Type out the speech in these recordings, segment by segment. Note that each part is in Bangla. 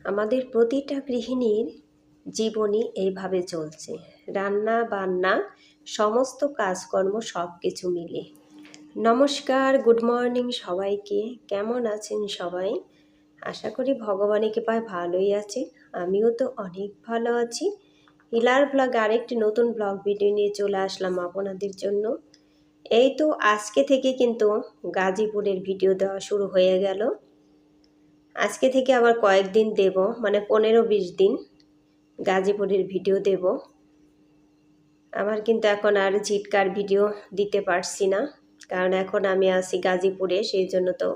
আমাদের প্রতিটা গৃহিণীর জীবনই এইভাবে চলছে। রান্না বান্না সমস্ত কাজকর্ম সব কিছু মিলে। নমস্কার, গুড মর্নিং সবাইকে। কেমন আছেন সবাই? আশা করি ভগবানের কৃপায় ভালোই আছে। আমিও তো অনেক ভালো আছি। হিলার ব্লগ আরেকটি নতুন ব্লগ ভিডিও নিয়ে চলে আসলাম আপনাদের জন্য। এই তো আজকে থেকে কিন্তু গাজীপুরের ভিডিও দেওয়া শুরু হয়ে গেল। আজকে থেকে আবার কয়েকদিন দেব, মানে 15-20 দিন গাজীপুরের ভিডিও দেব। আমার কিন্তু এখন আর ঝিটকার ভিডিও দিতে পারছি না, কারণ এখন আমি আছি গাজীপুরে, সেই জন্য তো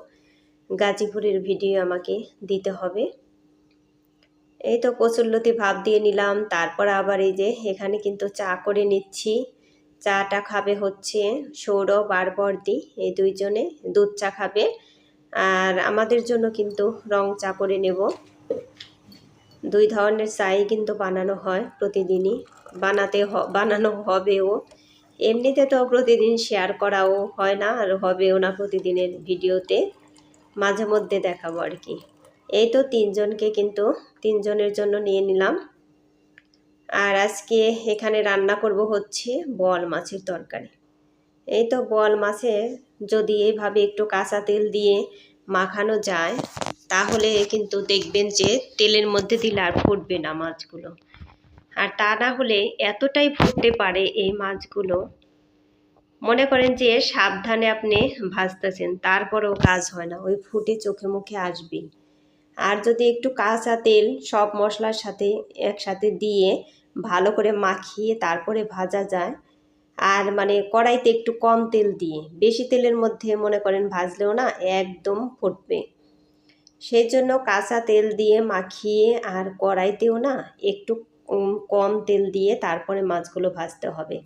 গাজীপুরের ভিডিও আমাকে দিতে হবে। এই তো কচুরলতি ভাপ দিয়ে নিলাম, তারপর আবার এই যে এখানে কিন্তু চা করে নিচ্ছি। চাটা খাবে হচ্ছে সৌরভ আর বর্দি, এই দুইজনে দুধ চা খাবে, আর আমাদের জন্য কিন্তু রং চা করে নেব। দুই ধরনের চাই কিন্তু বানানো হয় প্রতিদিনই, বানানো হবেও। এমনিতে তো প্রতিদিন শেয়ার করাও হয় না, আর হবেও না প্রতিদিনের ভিডিওতে, মাঝে মধ্যে দেখাবো আর কি। এই তো তিনজনের জন্য নিয়ে নিলাম। আর আজকে এখানে রান্না করব হচ্ছে বোয়াল মাছের তরকারি। এই তো বোয়াল মাছে যদি এইভাবে একটু কাঁচা তেল দিয়ে মাখানো যায়, তাহলে কিন্তু দেখবেন যে তেলের মধ্যে দিলে আর ফুটবে না মাছগুলো। আর তা না হলে এতটাই ফুটতে পারে এই মাছগুলো, মনে করেন যে সাবধানে আপনি ভাজতেছেন, তারপরেও কাজ হয় না, ওই ফুটে চোখে মুখে আসবেই। আর যদি একটু কাঁচা তেল সব মশলার সাথে একসাথে দিয়ে ভালো করে মাখিয়ে তারপরে ভাজা যায়, আর মানে কড়াইতে একটু কম তেল দিয়ে, বেশি তেলের মধ্যে মনে করেন ভাজলেও না একদম ফুটবে। সেই জন্য কাঁচা তেল দিয়ে মাখিয়ে আর কড়াইতেও না একটু কম তেল দিয়ে তারপরে মাছগুলো ভাজতে হবে,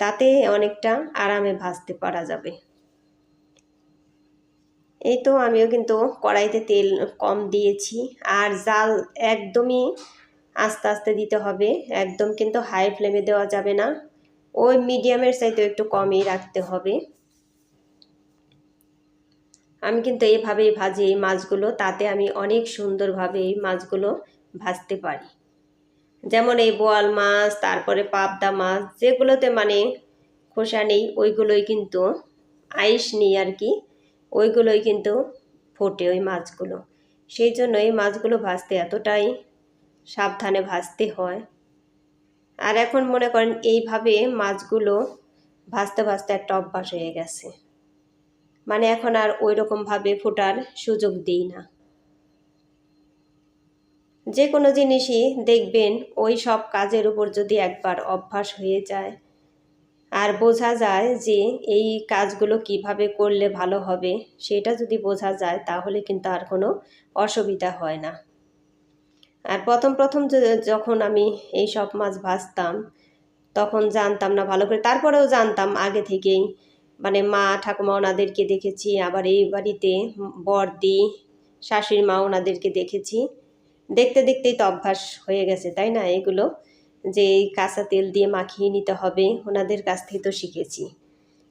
তাতে অনেকটা আরামে ভাজতে পারা যাবে। এই তো আমিও কিন্তু কড়াইতে তেল কম দিয়েছি, আর জাল একদমই আস্তে আস্তে দিতে হবে, একদম কিন্তু হাই ফ্লেমে দেওয়া যাবে না, ওই মিডিয়ামের চাইতে একটু কমই রাখতে হবে। আমি কিন্তু এইভাবেই ভাজি এই মাছগুলো, তাতে আমি অনেক সুন্দরভাবে এই মাছগুলো ভাজতে পারি। যেমন এই বোয়াল মাছ, তারপরে পাবদা মাছ, যেগুলোতে মানে খোসা নেই, ওইগুলোই কিন্তু আইস নেই আর কি, ওইগুলোই কিন্তু ফোটে ওই মাছগুলো। সেই জন্য এই মাছগুলো ভাজতে এতটাই সাবধানে ভাজতে হয়। আর এখন মনে করেন এইভাবে মাছগুলো ভাজতে ভাজতে একটা অভ্যাস হয়ে গেছে, মানে এখন আর ওই রকমভাবে ফোটার সুযোগ দিই না। যে কোনো জিনিসই দেখবেন ওই সব কাজের উপর যদি একবার অভ্যাস হয়ে যায়, আর বোঝা যায় যে এই কাজগুলো কিভাবে করলে ভালো হবে, সেটা যদি বোঝা যায় তাহলে কিন্তু আর কোনো অসুবিধা হয় না। আর প্রথম প্রথম যখন আমি এই সব মাছ ভাজতাম, তখন জানতাম না ভালো করে, তারপরেও জানতাম আগে থেকেই, মানে মা ঠাকুমা ওনাদেরকে দেখেছি, আবার এই বাড়িতে বড়দি শাশুড়ি মা ওনাদেরকে দেখেছি, দেখতে দেখতেই তো অভ্যাস হয়ে গেছে, তাই না? এগুলো যে কাঁচা তেল দিয়ে মাখিয়ে নিতে হবে, ওনাদের কাছ থেকে তো শিখেছি,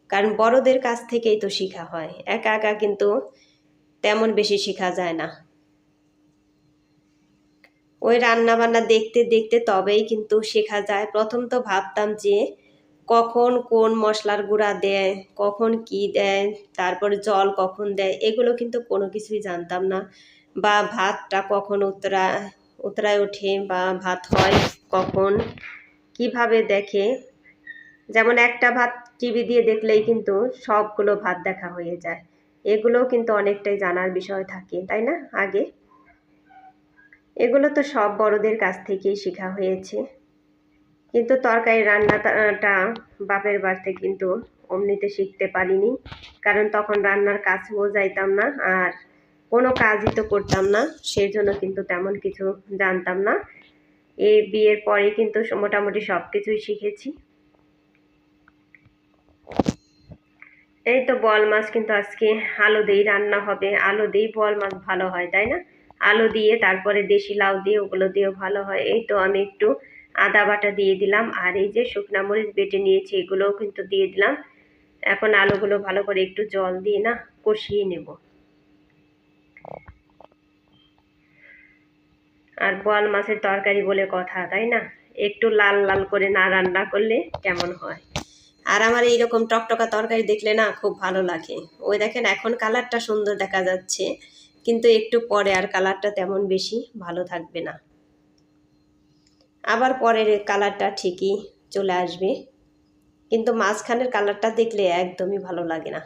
কারণ বড়দের কাছ থেকেই তো শেখা হয়, একা একা কিন্তু তেমন বেশি শেখা যায় না। ওই রান্না বান্না দেখতে দেখতে তবেই কিন্তু শেখা যায়। প্রথম তো ভাবতাম যে কখন কোন মশলার গুঁড়া দেয়, কখন কি দেয়, তারপরে জল কখন দেয়, এগুলো কিন্তু কোনো কিছুই জানতাম না। বা ভাতটা কখন উতরায় ওঠে, বা ভাত হয় কখন, কিভাবে দেখে। যেমন একটা ভাত টিভি দিয়ে দেখলেই কিন্তু সবগুলো ভাত দেখা হয়ে যায়, এগুলোও কিন্তু অনেকটাই জানার বিষয় থাকে, তাই না? আগে এগুলো তো সব বড়দের কাছ থেকেই শেখা হয়েছে, কিন্তু তরকারি রান্নাটা বাপের বাড়িতে কিন্তু অমনিতে শিখতে পারিনি, কারণ তখন রান্নার কাছেও যাইতাম না, আর কোনো কাজই তো করতাম না, সেই জন্য কিন্তু তেমন কিছু জানতাম না। এই বিয়ের পরে কিন্তু মোটামুটি সব কিছুই শিখেছি। এই তো বোয়াল মাছ কিন্তু আজকে আলু দিয়েই রান্না হবে, আলু দিয়েই বোয়াল মাছ ভালো হয়, তাই না? আলু দিয়ে তারপরে দেশি লাউ দিয়ে, ওগুলো দিয়েও ভালো হয়। এই তো আমি একটু আদা বাটা দিয়ে দিলাম, আর এই যে শুকনা মরিচ বেটে নিয়েছি এগুলোও কিন্তু দিয়ে দিলাম। এখন আলুগুলো ভালো করে একটু জল দিয়ে না কষিয়ে নেব। আর বোয়াল মাছের তরকারি বলে কথা, তাই না? একটু লাল লাল করে না রান্না করলে কেমন হয়। আর আমার এইরকম টকটকা তরকারি দেখলে না খুব ভালো লাগে। ওই দেখেন এখন কালারটা সুন্দর দেখা যাচ্ছে, কিন্তু একটু পরে আর কালারটা তেমন বেশি ভালো থাকবে না, আবার পরের কালারটা ঠিকই চলে আসবে, কিন্তু মাঝখানের কালারটা দেখলে একদমই ভালো লাগে না।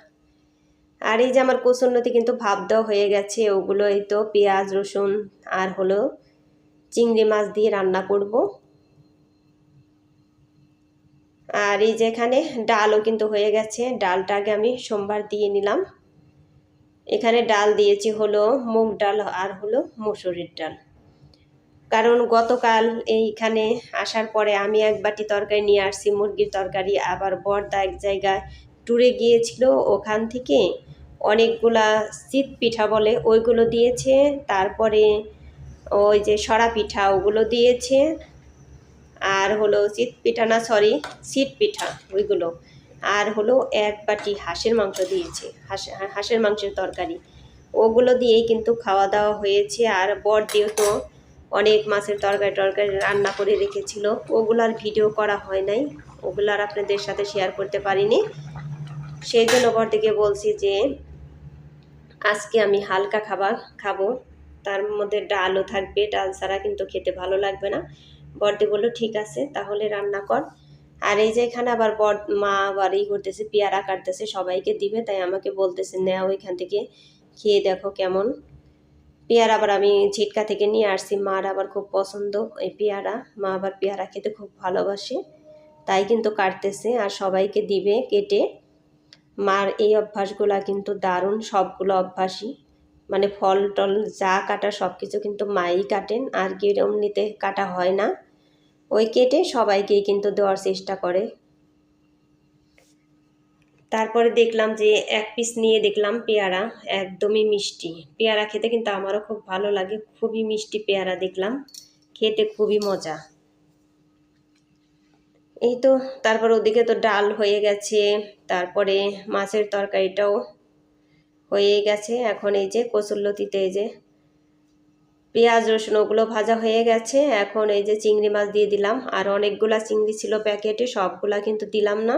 আর এই যে আমার কচুরলতি কিন্তু ভাপ দেওয়া হয়ে গেছে, ওগুলো এই তো পেঁয়াজ রসুন আর হলো চিংড়ি মাছ দিয়ে রান্না করব। আর এই যে এখানে ডালও কিন্তু হয়ে গেছে, ডালটা আগে আমি সোমবার দিয়ে নিলাম। এখানে ডাল দিয়েছি হলো মুগ ডাল আর হলো মসুরির ডাল, কারণ গতকাল এইখানে আসার পরে আমি এক বাটি তরকারি নিয়ে আসছি, মুরগির তরকারি। আবার বর্দা এক জায়গায় ট্যুরে গিয়েছিল, ওখান থেকে অনেকগুলা শীত পিঠা বলে ওইগুলো দিয়েছে, তারপরে ওই যে সরা পিঠা ওগুলো দিয়েছে, আর হলো চিত পিঠা না সরি শীত পিঠা ওইগুলো, আর হলো এক বাটি হাঁসের মাংস দিয়েছে, হাঁসের মাংসের তরকারি। ওগুলো দিয়েই কিন্তু খাওয়া দাওয়া হয়েছে। আর বড়দিও তো অনেক মাছের তরকারি রান্না করে রেখেছিল, ওগুলো আর ভিডিও করা হয় নাই, ওগুলো আর আপনাদের সাথে শেয়ার করতে পারিনি। সেই জন্য বড়দিকে বলছি যে আজকে আমি হালকা খাবার খাবো, তার মধ্যে ডালও থাকবে, ডাল ছাড়া কিন্তু খেতে ভালো লাগবে না। বড়দি বললো ঠিক আছে তাহলে রান্না কর। আর এই যে এখানে আবার মা আবার ই করতেছে, পেয়ারা কাটতেছে, সবাইকে দিবে, তাই আমাকে বলতেছে নেও এখান থেকে খেয়ে দেখো কেমন। পেয়ারা আবার আমি ঝিটকা থেকে নিয়ে আসছি, মার আবার খুব পছন্দ এই পেয়ারা, মা আবার পেয়ারা খেতে খুব ভালোবাসে, তাই কিন্তু কাটতেছে আর সবাইকে দিবে কেটে। মার এই অভ্যাসগুলা কিন্তু দারুণ, সবগুলো অভ্যাসই, মানে ফল টল যা কাটা সব কিছু কিন্তু মাই কাটেন, আর কি এমনিতে কাটা হয় না, ওই কেটে সবাইকেই কিন্তু দেওয়ার চেষ্টা করে। তারপরে দেখলাম যে এক পিস নিয়ে দেখলাম পেয়ারা, একদমই মিষ্টি পেয়ারা, খেতে কিন্তু আমারও খুব ভালো লাগে, খুবই মিষ্টি পেয়ারা দেখলাম, খেতে খুবই মজা। এই তো তারপর ওদিকে তো ডাল হয়ে গেছে, তারপরে মাছের তরকারিটাও হয়ে গেছে। এখন এই যে কচুরলতিতে এই যে পেঁয়াজ রসুন ওগুলো ভাজা হয়ে গেছে, এখন এই যে চিংড়ি মাছ দিয়ে দিলাম। আর অনেকগুলা চিংড়ি ছিল প্যাকেটে, সবগুলা কিন্তু দিলাম না,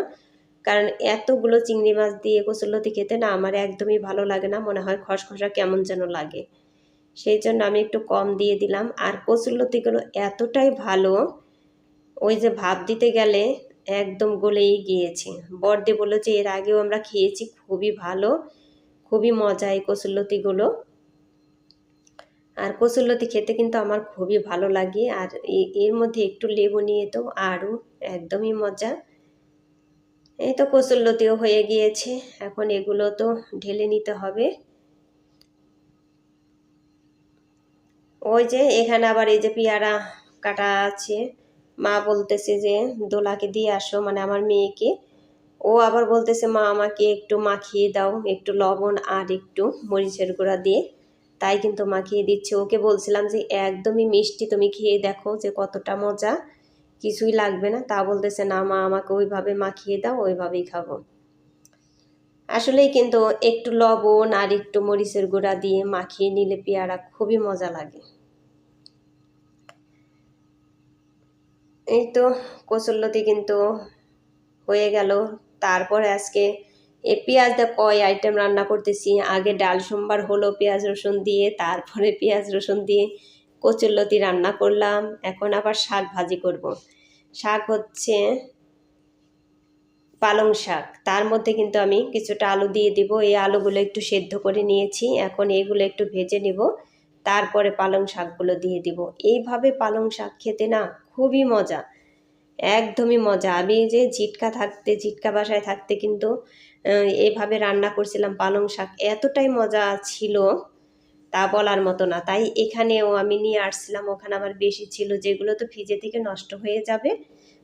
কারণ এতগুলো চিংড়ি মাছ দিয়ে কচুরলতি খেতে না আমার একদমই ভালো লাগে না, মনে হয় খসখসা কেমন যেন লাগে, সেই জন্য আমি একটু কম দিয়ে দিলাম। আর কচুরলতিগুলো এতটাই ভালো, ওই যে ভাপ দিতে গেলে একদম গলেই গিয়েছে। বড়দি বললো যে এর আগেও আমরা খেয়েছি, খুবই ভালো, খুবই মজা এই কচুরলতিগুলো। আর কচুরলতি খেতে কিন্তু আমার খুবই ভালো লাগে, আর এর মধ্যে একটু লেবু নিয়ে তো আরও একদমই মজা। এই তো কচুরলতিও হয়ে গিয়েছে, এখন এগুলো তো ঢেলে নিতে হবে। ওই যে এখানে আবার এই যে পেয়ারা কাটা আছে, মা বলতেছে যে দোলাকে দিয়ে আসো, মানে আমার মেয়েকে, ও আবার বলতেছে মা আমাকে একটু মাখিয়ে দাও, একটু লবণ আর একটু মরিচের গুঁড়া দিয়ে, তাই কিন্তু মাখিয়ে দিচ্ছে। ওকে বলছিলাম যে একদমই মিষ্টি, তুমি খেয়ে দেখো যে কতটা মজা, কিছুই লাগবে না, তা বলতেছে না মা আমাকে ওইভাবে মাখিয়ে দাও, ওইভাবেই খাবো। আসলেই কিন্তু একটু লবণ আর একটু মরিচের গুঁড়া দিয়ে মাখিয়ে নিলে পেয়ারা খুবই মজা লাগে। এই তো কচুরলতি কিন্তু হয়ে গেল। তারপরে আজকে এই পেঁয়াজ দিয়ে কয় আইটেম রান্না করতেছি, আগে ডাল সোমবার হলো পেঁয়াজ রসুন দিয়ে, তারপরে পেঁয়াজ রসুন দিয়ে কচুরলতি রান্না করলাম, এখন আবার শাক ভাজি করব। শাক হচ্ছে পালং শাক, তার মধ্যে কিন্তু আমি কিছুটা আলু দিয়ে দিব, এই আলুগুলো একটু সেদ্ধ করে নিয়েছি, এখন এগুলো একটু ভেজে নিব, তারপরে পালং শাকগুলো দিয়ে দিব। এইভাবে পালং শাক খেতে না খুবই মজা, একদমই মজা। আমি যে ঝিটকা বাসায় থাকতে কিন্তু এভাবে রান্না করছিলাম পালং শাক, এতটাই মজা ছিল তা বলার মতো না। তাই এখানেও আমি নিয়ে আসছিলাম, ওখানে আমার বেশি ছিল, যেগুলো তো ফ্রিজে থেকে নষ্ট হয়ে যাবে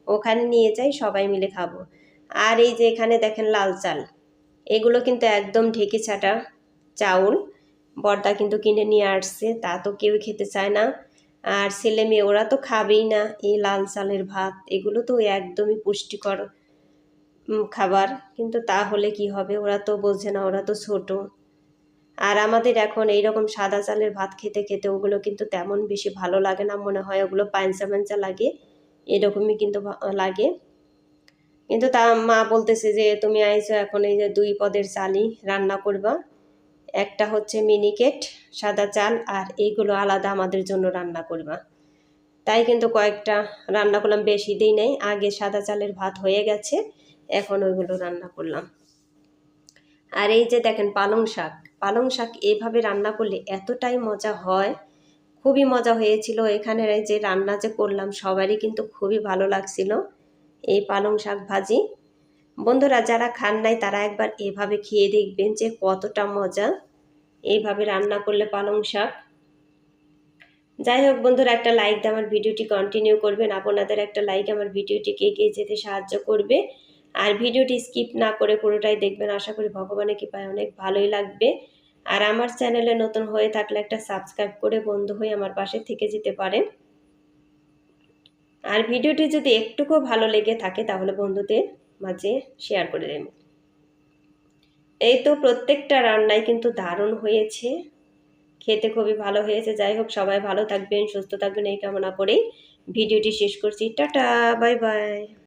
ওখানে নিয়ে যাই, সবাই মিলে খাবো। আর এই যে এখানে দেখেন লাল চাল, এগুলো কিন্তু একদম ঢেকে ছাটা চাউল, বর্দা কিন্তু কিনে নিয়ে আসছে, তা তো কেউ খেতে চায় না, আর ছেলে মেয়ে ওরা তো খাবেই না এই লাল চালের ভাত, এগুলো তো একদমই পুষ্টিকর খাবার, কিন্তু তাহলে কি হবে, ওরা তো বোঝে না, ওরা তো ছোট। আর আমাদের এখন এইরকম সাদা চালের ভাত খেতে খেতে ওগুলো কিন্তু তেমন বেশি ভালো লাগে না, মনে হয় ওগুলো পাঞ্চা পাঞ্চা লাগে, এরকমই কিন্তু লাগে। কিন্তু তা মা বলতেছে যে তুমি আইছো এখন এই যে 2 পদের চালই রান্না করবা, একটা হচ্ছে মিনিকেট সাদা চাল আর এইগুলো আলাদা আমাদের জন্য রান্না করবা। তাই কিন্তু কয়েকটা রান্না করলাম, বেশি দিই নাই, আগে সাদা চালের ভাত হয়ে গেছে, এখন ওইগুলো রান্না করলাম। আর এই যে দেখেন পালং শাক, পালং শাক এভাবে রান্না করলে এতটাই মজা হয়, খুবই মজা হয়েছিল। এখানের এই যে রান্না যে করলাম সবারই কিন্তু খুবই ভালো লাগছিল এই পালং শাক ভাজি। বন্ধুরা যারা খান নাই তারা একবার এভাবে খেয়ে দেখবেন যে কতটা মজা এইভাবে রান্না করলে পালং শাক। যাই হোক বন্ধুরা, একটা লাইক দিয়ে আমার ভিডিওটি কন্টিনিউ করবেন, আপনাদের একটা লাইক আমার ভিডিওটিকে এগিয়ে যেতে সাহায্য করবে। আর ভিডিওটি স্কিপ না করে পুরোটাই দেখবেন, আশা করি ভগবানের কৃপায় অনেক ভালোই লাগবে। আর আমার চ্যানেলে নতুন হয়ে থাকলে একটা সাবস্ক্রাইব করে বন্ধু হয়ে আমার পাশে থেকে যেতে পারেন। আর ভিডিওটি যদি একটুকুও ভালো লেগে থাকে তাহলে বন্ধুদের মাঝে শেয়ার করে দেবেন। এই তো প্রত্যেকটা রান্নাই কিন্তু দারুণ হয়েছে, খেতে খুবই ভালো হয়েছে। যাই হোক, সবাই ভালো থাকবেন, সুস্থ থাকবেন এই কামনা করেই ভিডিওটি শেষ করছি। Tata, bye bye.